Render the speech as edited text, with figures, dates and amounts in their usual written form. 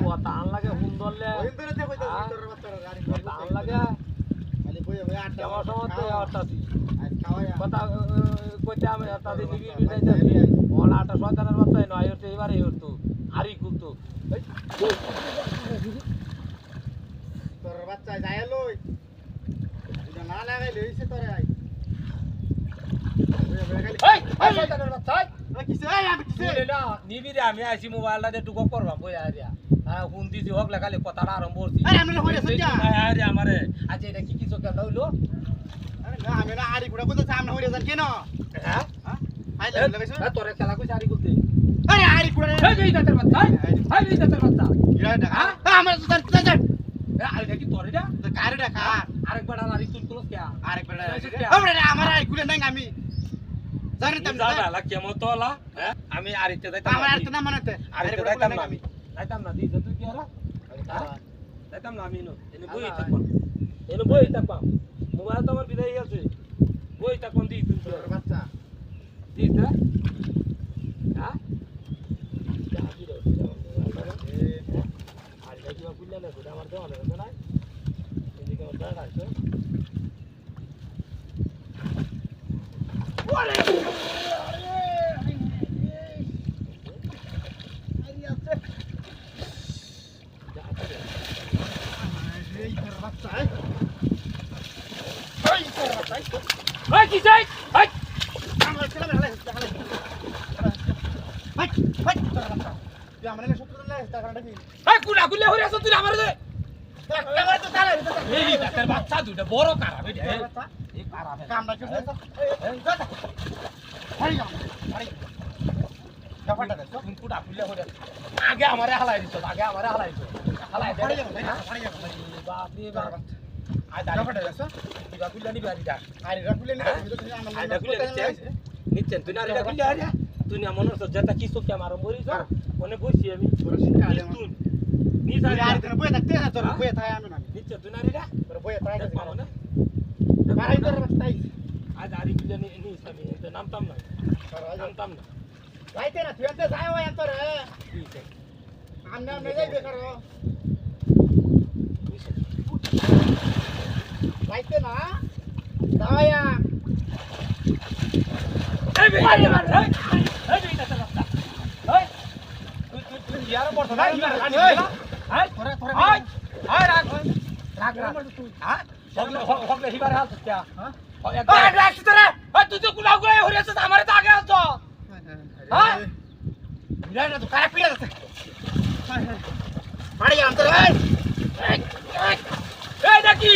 কথা আন লাগে সুন্দরলে ওইন্দরে তে কইতা তোর বাচ্চারা গাড়ি কথা আন লাগে খালি বইয়া বইয়া আটটা কেমন সমতে হতাছি আজ খাওয়া কথা কইতে আমি তাদের নিবি বিটাইতাছি ওলা আটা শয়তানের বাচ্চা নয় হচ্ছে এবারে হতো আরি কুলতো তোর বাচ্চা যায় লই এটা না লাগাই লইছে তোরে আই এই শয়তানের বাচ্চা কিসে আই আমি কিসে না নিবি রে আমি আইছি মোবাইলটা দিয়ে টুকো করবাম বইয়া আরিয়া ফোন দিছি হোক লেখালে কথাটা আরম্ভ করছি আরে আমি হইরে সজ্জা আরে আমারে আচ্ছা এটা কি কিছু কেন হইলো আরে না আমি না আরি গুড়া কইতা সামনে হইরে যান কেন হ্যাঁ আই লাগাইছো তোরে খেলা কইছ আরি করতে আরে আরি গুড়া এই দাঁতের বাচ্চা এই দাঁতের বাচ্চা ইরা টাকা আমার তো জান আরে কি তোরে না তো কারে টাকা আরেকবার আরি তুল তুল কে আরেকবার আমরা আমার আই গুড়া নাই আমি জানি তুমি জানা কেমন তোলা হ্যাঁ আমি আরিতে যাইতাম আমার আর তো না মানতে আরিতে যাইতাম না আমি যাইতাম না দিছ তুই কি হলো যাইতাম না আমি এনে বই থাকবাম এনে বই থাকবাম মোবাইল তো আমার বিদায় গেছে বই থাকবাম দিই তুই তোর বাচ্চা দিছ হ্যাঁ আর দেখি বা বুঝলে না আমার দেওয়া না না এদিকে ওটা রাখছো ওরে Hey, কি চাই? Hey! আমার ছেলে মেলে হাই তুই আমার না সত্য না টাকাটা কি Hey, কুলা কুলে হরে আছো তুই আমারে দে। টাকা তো তালে এই দাঁতের বাচ্চা দুইটা বড় কারা বেটা এই এই কারা কামটা কি হইছে হাই হাই টাকাটা দে তুমি কুলা কুলে হরে আগে আমারে হালাই দিছ আগে আমারে হালাই দিছ হালাই দে বাপ রে বাপ আই দাঁড়াটা দেছ কুলা কুলে নি বাড়ি যা আরে রাখলে নি আই রাখলে নিচ্ছেন তুই না রে রাখলে আরে তুই না মনে হচ্ছে যেটা কি চোখে আমার মরি যা মনে বসি আমি তুই নি আরে আর দিন বইয়া থাকতে না তোর বইয়া থাই আমি না নিচ্ছে তুই না রে তোর বইয়া থাই দেখ পাবো না আরে তোর বাচ্চাই আজ আরি কুলে নি আমি নামতাম না নামতাম না যাইতে না তুই আনতে যাই ওই তোর ঠিক আছে আমনে আমনে যাইবে করো যাইতে না দাওয়া এই বেটা এই বেটা চালাতা এই তুই ইয়ার পড়ছ না ইয়ার রানি এই তোরে তোরে এই এই রাখ হ্যাঁ হগলে হিবার হাল তুই হ্যাঁ এই রাখ তোরে এই তুই তো কুলাও গয়ে হরিয়াছ আমারে তো আগে আছো হ্যাঁ মিরাই না তো কারা পিড়া আছে মারি আনতে এই এই দেখি